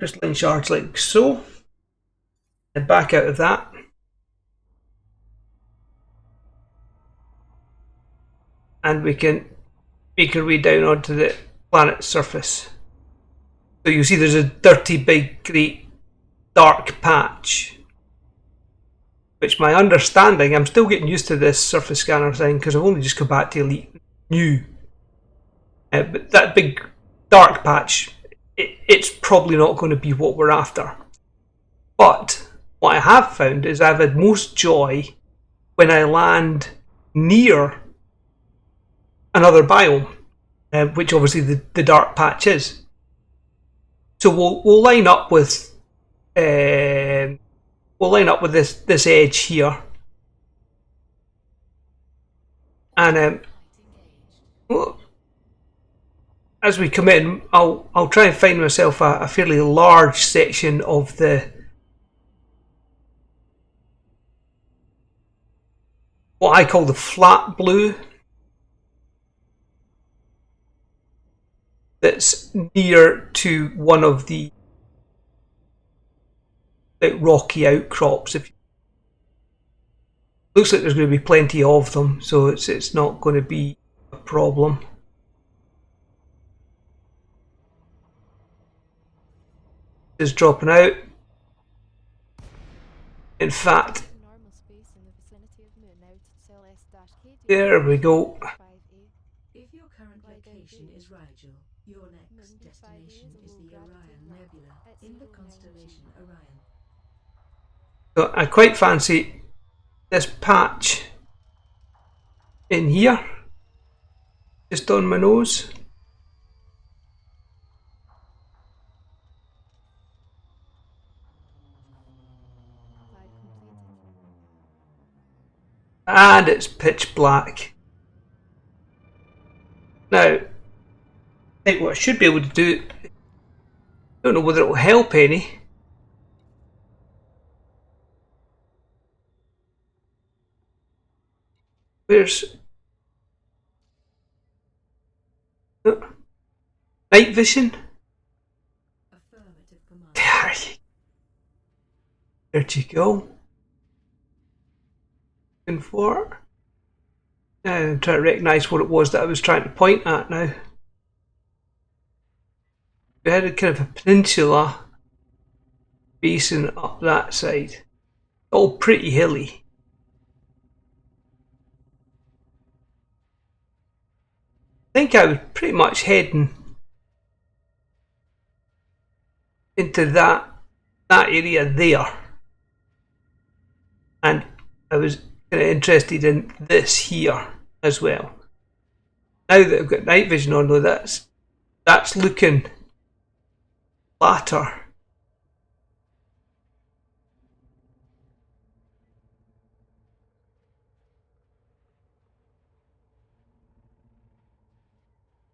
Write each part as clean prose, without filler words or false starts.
crystalline shards like so, and back out of that. And we can make our way down onto the planet's surface. So you see there's a dirty, big, great, dark patch. Which my understanding, I'm still getting used to this surface scanner thing because I've only just come back to Elite New. But that big dark patch, it's probably not going to be what we're after. But what I have found is I've had most joy when I land near another biome, which obviously the dark patch is. So we'll line up with this edge here, and well, as we come in, I'll try and find myself a fairly large section of what I call the flat blue, that's near to one of the rocky outcrops. Looks like there's going to be plenty of them, so it's not going to be a problem. Is dropping out. In fact, there we go. If your current location is Rigel, your next destination is the Orion Nebula in the constellation Orion. So I quite fancy this patch in here, just on my nose. And it's pitch black. Now, I think what I should be able to do, I don't know whether it will help any. Where's night vision? There you go. Looking for. Now I'm trying to recognise what it was that I was trying to point at now. We had a kind of a peninsula basin up that side. All pretty hilly. I think I was pretty much heading into that area there. And I was kind of interested in this here as well. Now that I've got night vision on, though, that's looking flatter.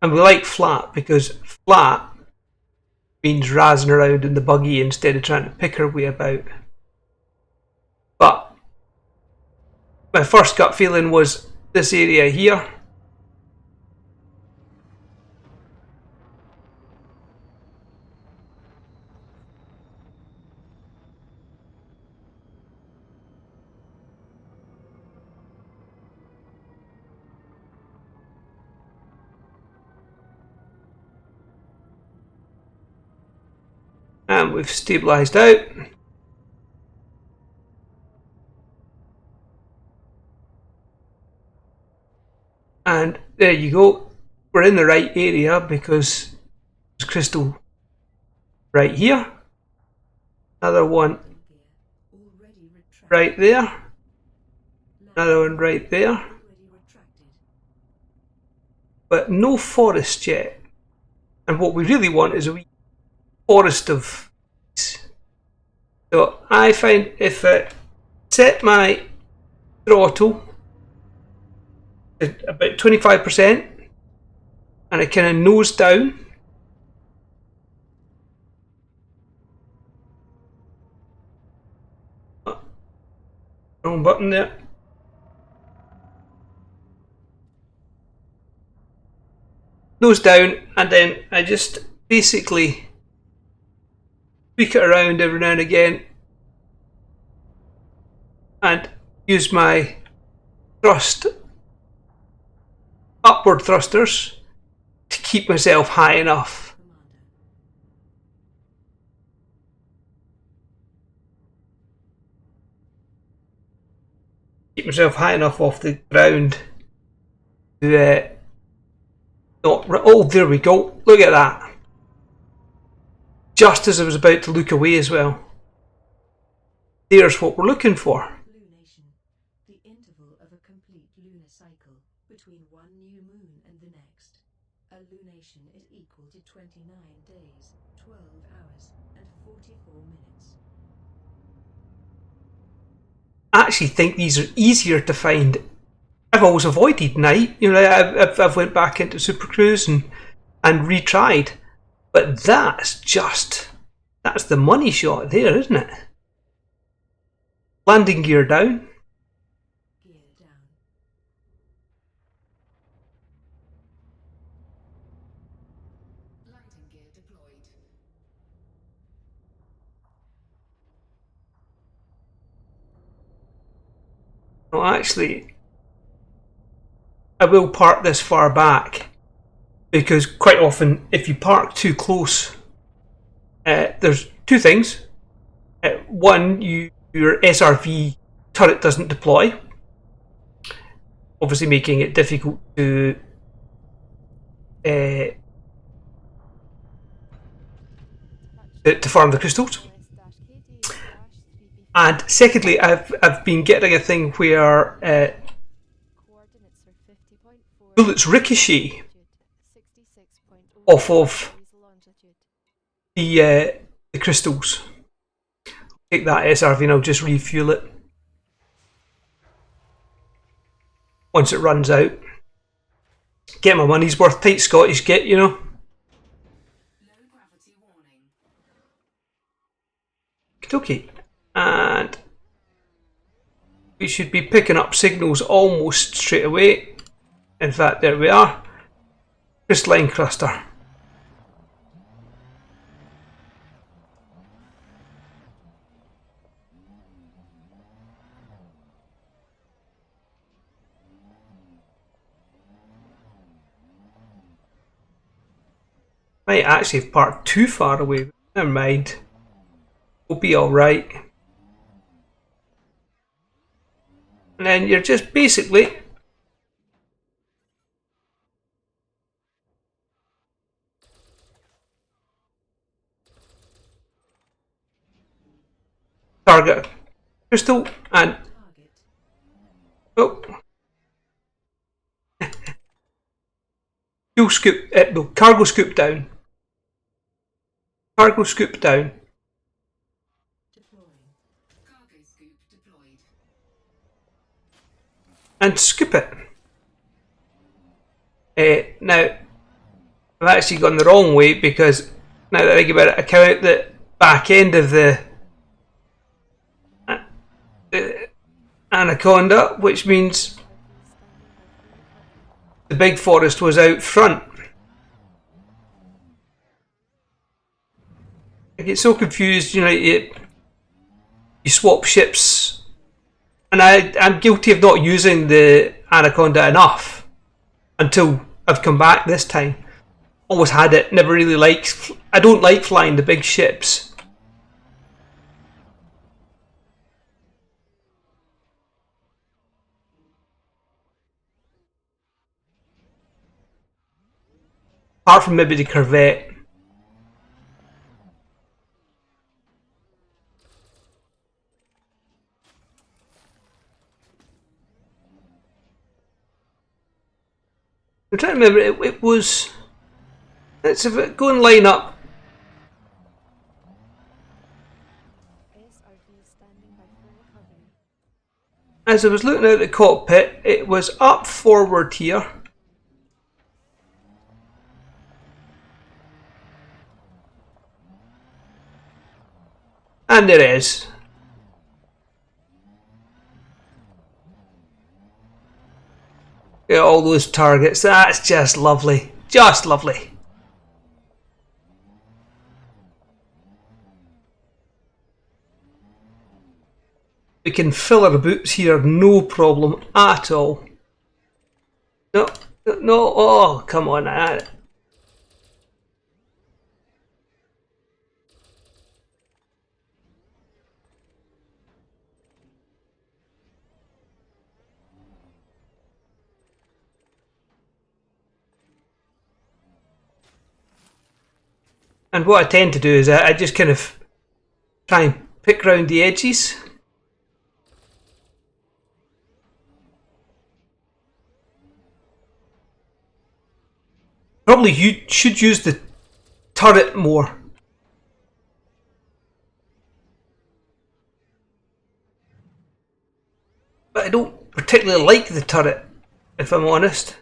And we like flat because flat means razzing around in the buggy instead of trying to pick our way about. But my first gut feeling was this area here. And we've stabilised out. And there you go. We're in the right area because there's crystal right here. Another one right there. Another one right there. But no forest yet. And what we really want is a wee forest of these. So I find if I set my throttle at about 25% and I kind of nose down, wrong button there. Nose down, and then I just basically tweak it around every now and again and use my upward thrusters to keep myself high enough. Keep myself high enough off the ground to oh, there we go. Look at that. Just as I was about to look away as well. There's what we're looking for. Lunation, the interval of a complete lunar cycle between one new moon and the next. A lunation is equal to 29 days, 12 hours, and 44 minutes. I actually think these are easier to find. I've always avoided night. You know, I've went back into Super Cruise and retried. But that's the money shot there, isn't it? Landing gear down. Gear down. Landing gear deployed. No, actually, I will park this far back because quite often if you park too close, there's two things. One, your SRV turret doesn't deploy, obviously making it difficult to farm the crystals. And secondly, I've been getting a thing where bullets ricochet off of the crystals. Take that SRV and I'll just refuel it once it runs out. Get my money's worth, tight Scottish kit, you know. Low gravity warning. Okay, and we should be picking up signals almost straight away. In fact, there we are. Crystalline cluster. Might actually have parked too far away, but never mind. We'll be alright. And then you're just basically target crystal and oh, fuel scoop, no, cargo scoop down. Cargo scoop down. Deploying. Cargo scoop deployed. And scoop it. Now, I've actually gone the wrong way because now that I think about it, I come out the back end of the Anaconda, which means the big Forrest was out front. I get so confused, you know, you swap ships, and I'm guilty of not using the Anaconda enough until I've come back this time. Always had it, never really liked, I don't like flying the big ships. Apart from maybe the Corvette. I'm trying to remember, it was... Let's have it go and line up. As I was looking out the cockpit, it was up forward here. And it is. Look at all those targets, that's just lovely. Just lovely. We can fill our boots here, no problem at all. No, no, oh, come on. And what I tend to do is I just kind of try and pick round the edges. Probably you should use the turret more. But I don't particularly like the turret, if I'm honest.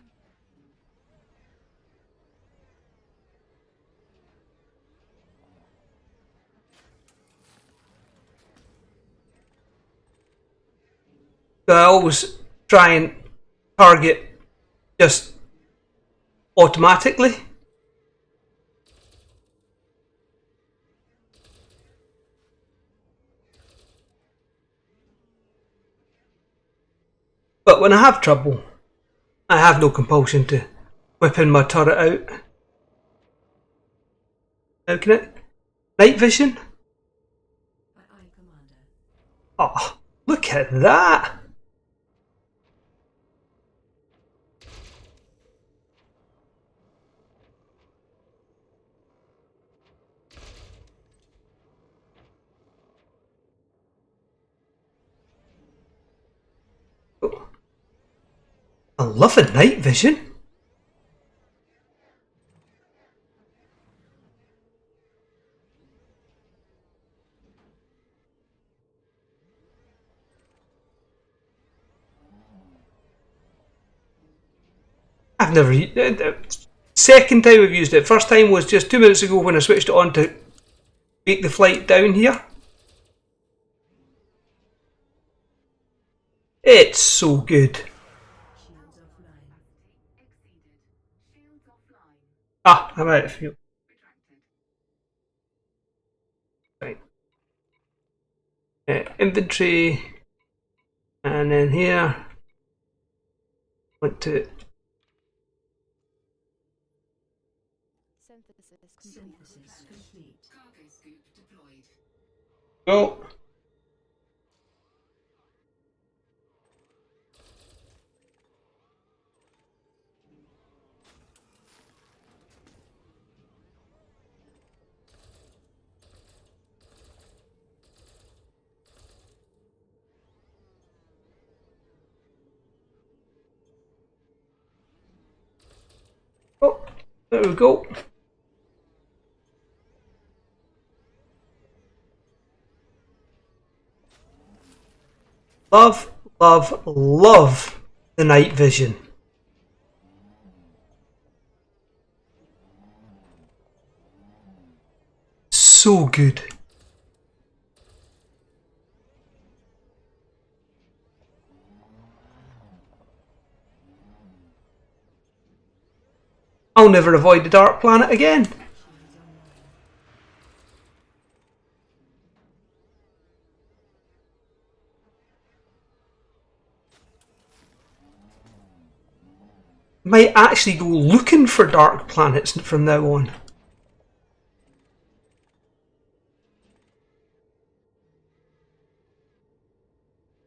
So I always try and target just automatically. But when I have trouble, I have no compulsion to whipping my turret out. Now can it? Night vision? Aye, Commander. Oh, look at that! Oh, I love a night vision. I've never. Second time I've used it. First time was just 2 minutes ago when I switched it on to make the flight down here. It's so good. Shields offline. Exceeded. Shields offline. Ah, I'm out of fuel. Retracted. Right. Inventory. And then here. Went to. Synthesis complete. Cargo scoop deployed. Go. Oh, there we go. Love, love, love the night vision. So good. I'll never avoid the dark planet again. Shields online. Might actually go looking for dark planets from now on.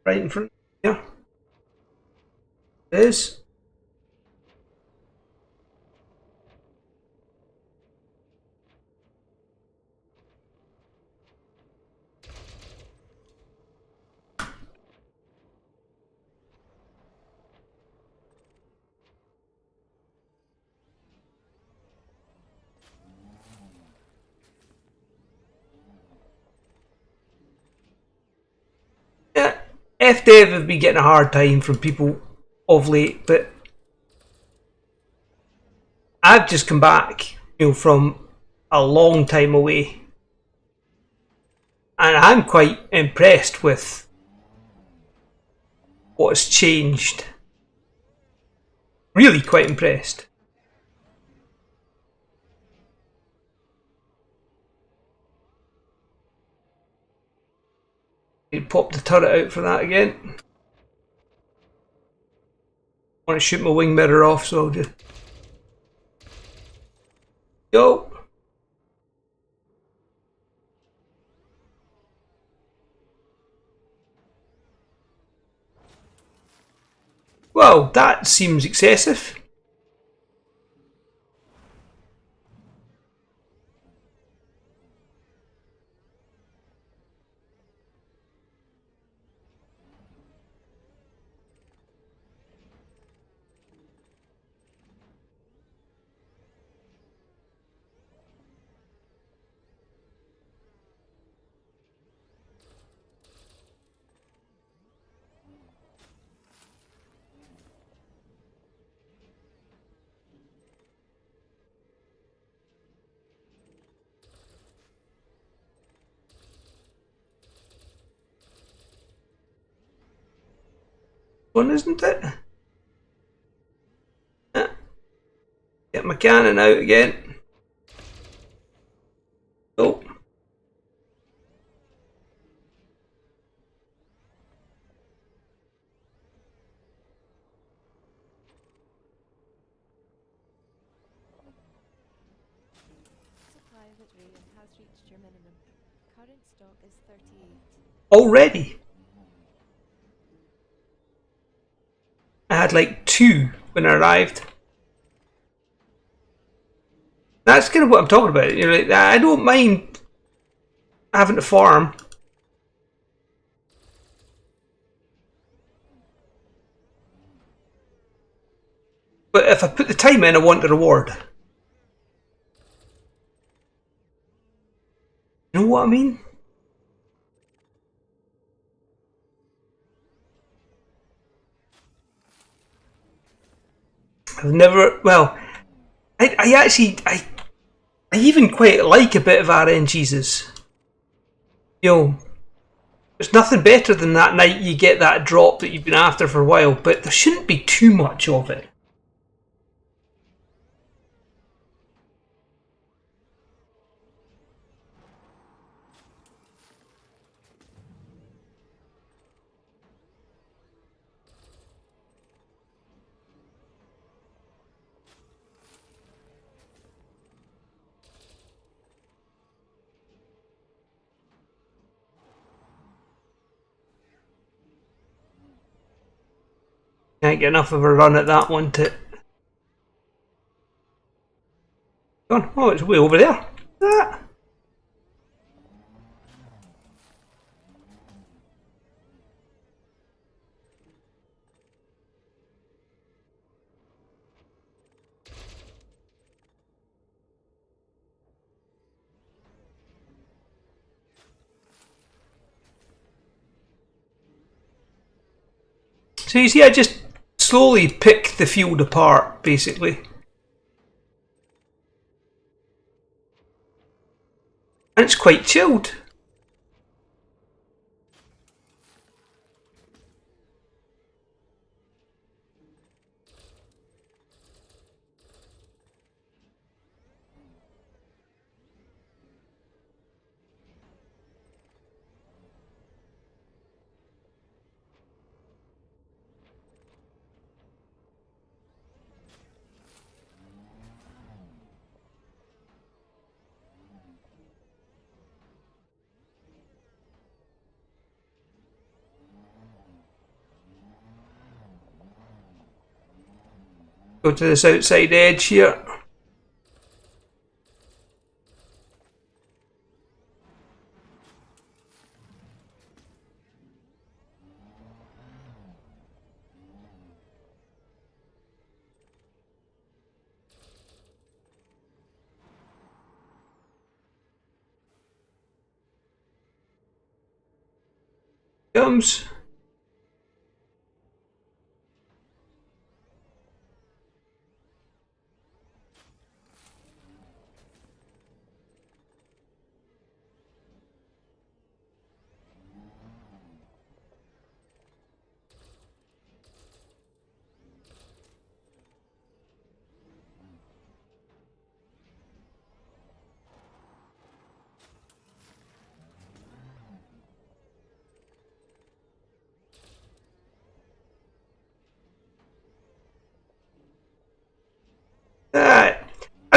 Right in front here. It is. Yeah, FDev have been getting a hard time from people of late, but I've just come back, from a long time away, and I'm quite impressed with what's changed. Really quite impressed. You pop the turret out for that again. I want to shoot my wing mirror off, so I'll just go. Well, that seems excessive. One, isn't it? Get my cannon out again. Oh. Supply of Adrian has reached your minimum. Current stock is 38. Already? I had like 2 when I arrived. That's kind of what I'm talking about. You know, like, I don't mind having to farm. But if I put the time in, I want the reward. You know what I mean? I've never. Well, I actually. I even quite like a bit of RNGs. You know, there's nothing better than that night you get that drop that you've been after for a while, but there shouldn't be too much of it. Can't get enough of a run at that one to. Oh, it's way over there. Ah. So you see, I just slowly pick the field apart, basically. And it's quite chilled. Go to this outside edge here. Comes.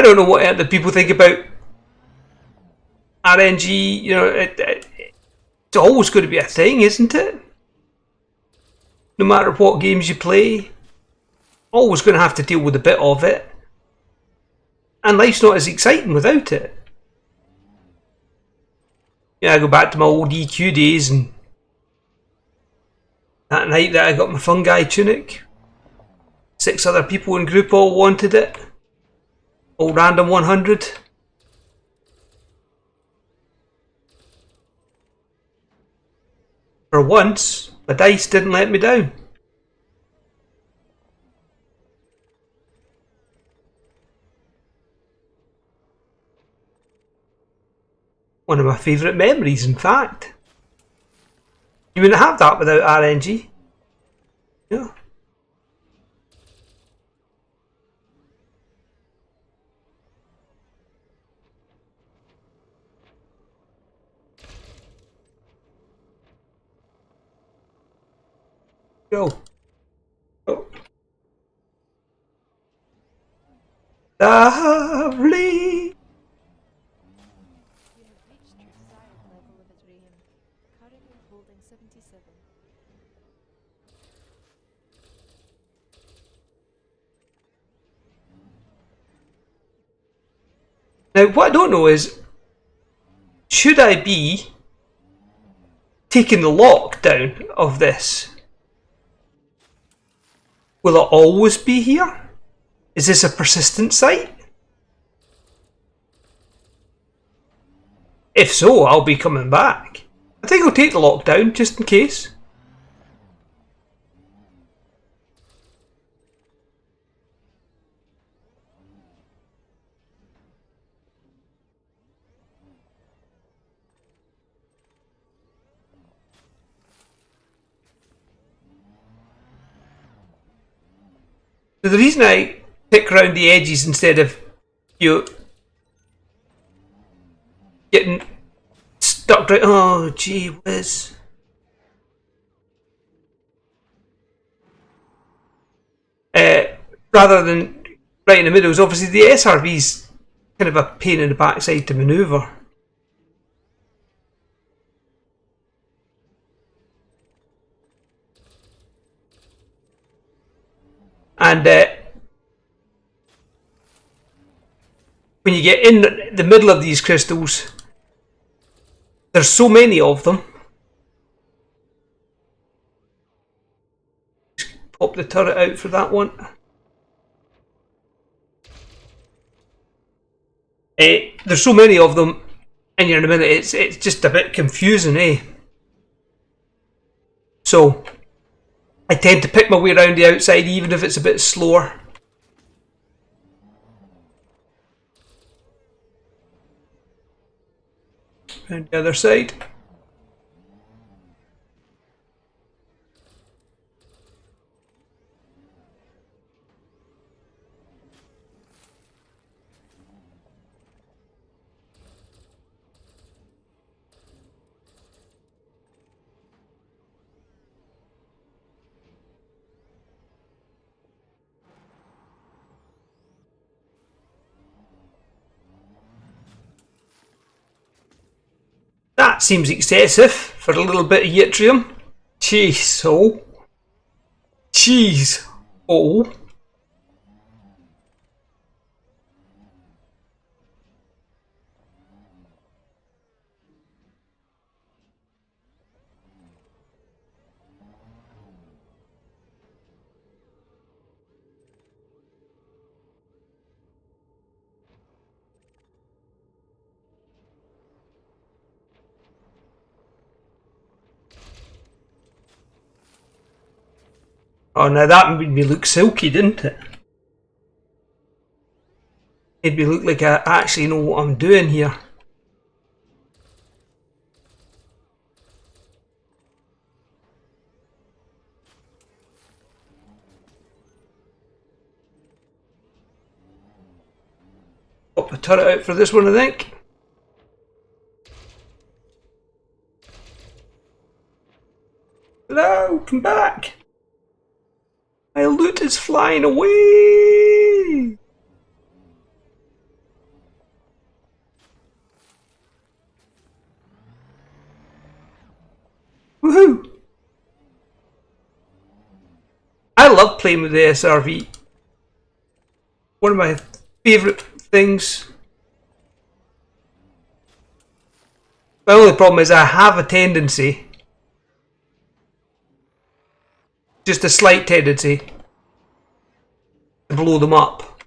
I don't know what other people think about RNG. You know, it's always going to be a thing, isn't it? No matter what games you play, always going to have to deal with a bit of it. And life's not as exciting without it. Yeah, I go back to my old EQ days, and that night that I got my fungi tunic, 6 other people in group all wanted it. All random 100. For once, my dice didn't let me down. One of my favourite memories, in fact. You wouldn't have that without RNG. Yeah. Go. Oh. Lovely. You have reached your desired level of Iridium, currently holding 77. Now, what I don't know is, should I be taking the lockdown of this? Will it always be here? Is this a persistent site? If so, I'll be coming back. I think I'll take the lockdown just in case. So the reason I pick around the edges instead of you getting stuck right, oh gee whiz. Rather than right in the middle is obviously the SRV's kind of a pain in the backside to manoeuvre. And when you get in the middle of these crystals, there's so many of them. Just pop the turret out for that one. There's so many of them, and you're in a minute. It's just a bit confusing, eh? So I tend to pick my way around the outside, even if it's a bit slower. Around the other side. That seems excessive for a little bit of yttrium. Jeez, oh. Jeez, oh. Oh, now that made me look silky, didn't it? Made me look like I actually know what I'm doing here. Pop the turret out for this one, I think. Hello, come back. My loot is flying away. love playing with the SRV. One of my favourite things. My only problem is I have a tendency, just a slight tendency, to blow them up.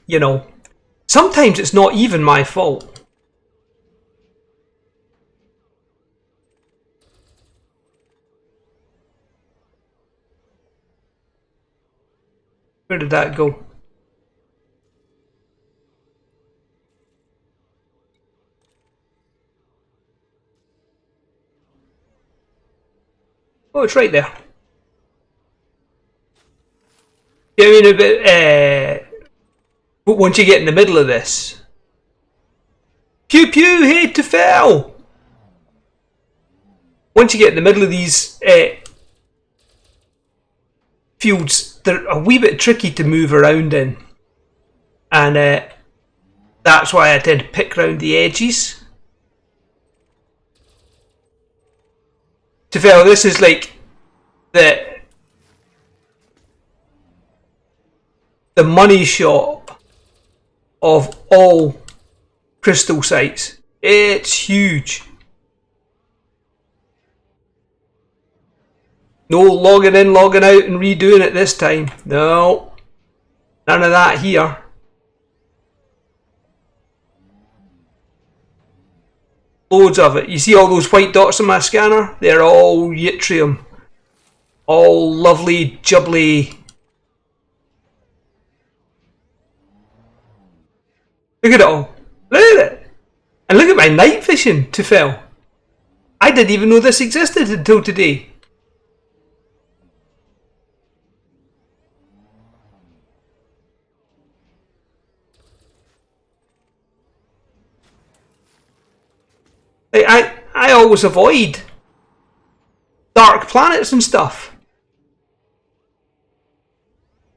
You know, sometimes it's not even my fault. Where did that go? Oh, it's right there. Yeah, I mean, a bit, but once you get in the middle of this, pew pew, hey to fell. Once you get in the middle of these fields, they're a wee bit tricky to move around in, and that's why I tend to pick round the edges. To fell, this is like the money shot of all crystal sites. It's huge. No logging in, logging out and redoing it this time. No. None of that here. Loads of it. You see all those white dots on my scanner? They're all yttrium. All lovely, jubbly. Look at it all. Look at it. And look at my night vision to fill. I didn't even know this existed until today. I always avoid dark planets and stuff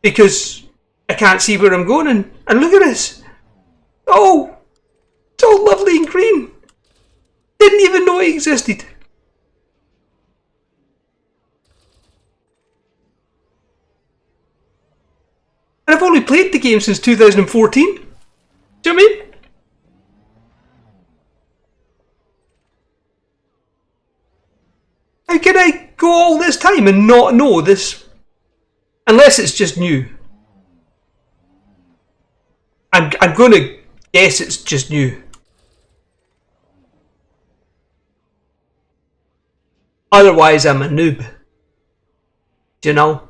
because I can't see where I'm going, and look at this. Oh, it's all lovely and green. Didn't even know it existed. And I've only played the game since 2014. Do you know what I mean? How can I go all this time and not know this? Unless it's just new. I'm going to guess it's just new. Otherwise, I'm a noob. Do you know?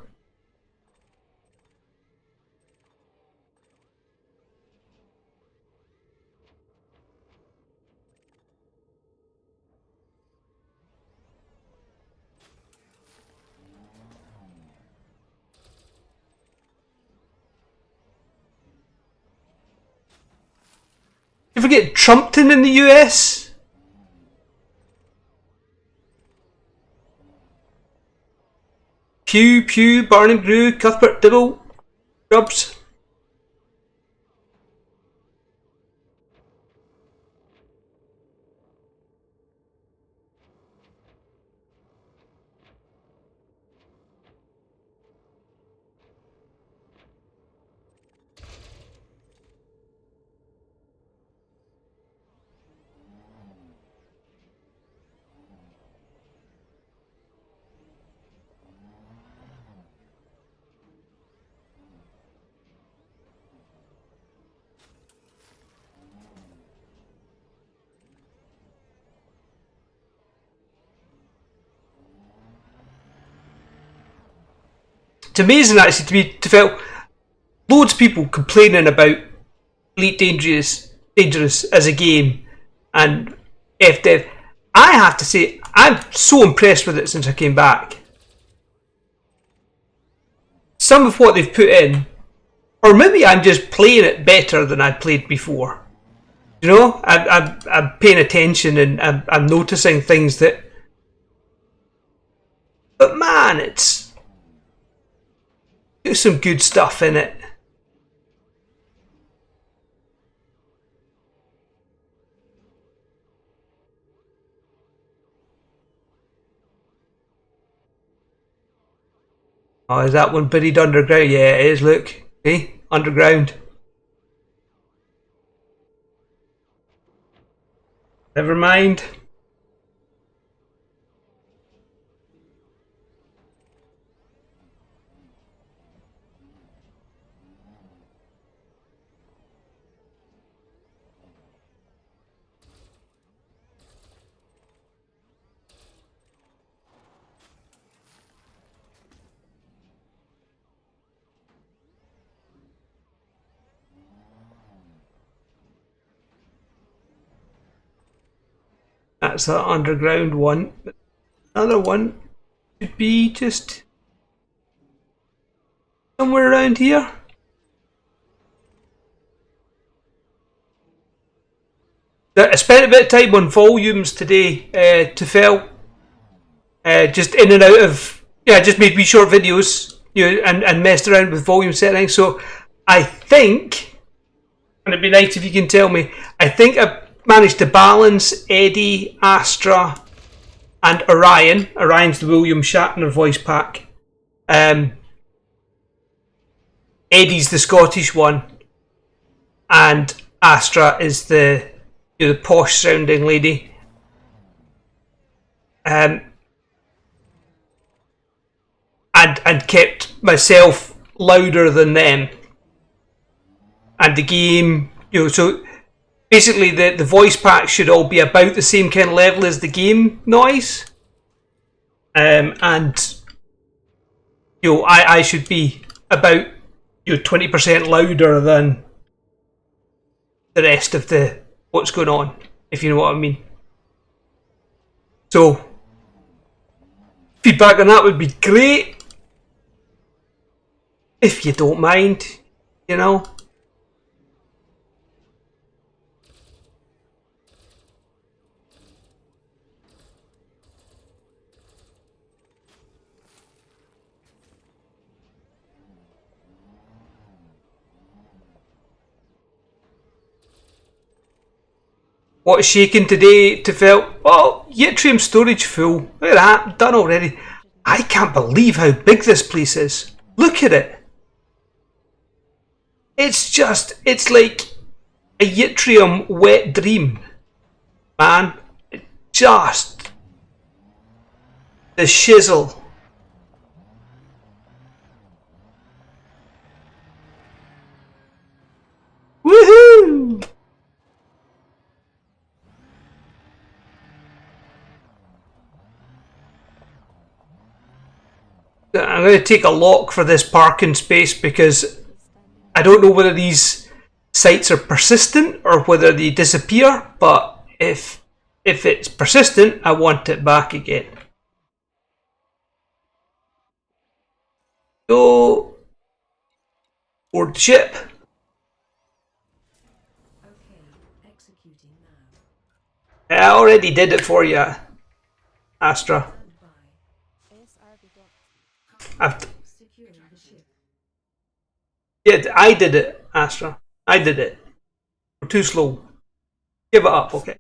You forget Trumpton in the US? Pew, Pew, Barnum Brew, Cuthbert Dibble, Grubbs. It's amazing actually to feel loads of people complaining about Elite Dangerous as a game and FDev. I have to say, I'm so impressed with it since I came back. Some of what they've put in, or maybe I'm just playing it better than I played before. You know, I'm paying attention and I'm noticing things that. But man, there's some good stuff in it. Oh, is that one buried underground? Yeah, it is, look. Okay, underground. Never mind. That's that underground one. Another one could be just somewhere around here. I spent a bit of time on volumes today to fill, just in and out of, yeah, just made wee short videos, and messed around with volume settings. So I think, and it'd be nice if you can tell me, I think I managed to balance Eddie, Astra, and Orion. Orion's the William Shatner voice pack. Eddie's the Scottish one, and Astra is the the posh sounding lady. And kept myself louder than them. And the game, so basically the voice packs should all be about the same kind of level as the game noise. And I should be about 20% louder than the rest of the what's going on, if you know what I mean. So feedback on that would be great, if you don't mind, What's shaking today to felt? Well, yttrium storage full. Look at that, done already. I can't believe how big this place is. Look at it. It's like a yttrium wet dream, man. Just the shizzle. Woohoo! I'm going to take a lock for this parking space because I don't know whether these sites are persistent or whether they disappear, but if it's persistent, I want it back again. Go board the ship. Okay, executing now. I already did it for you, Astra. Stand by. ASRB blocked. I've, Securing the ship. yeah, I did it, Astra. I did it. We're too slow. Give it up, okay?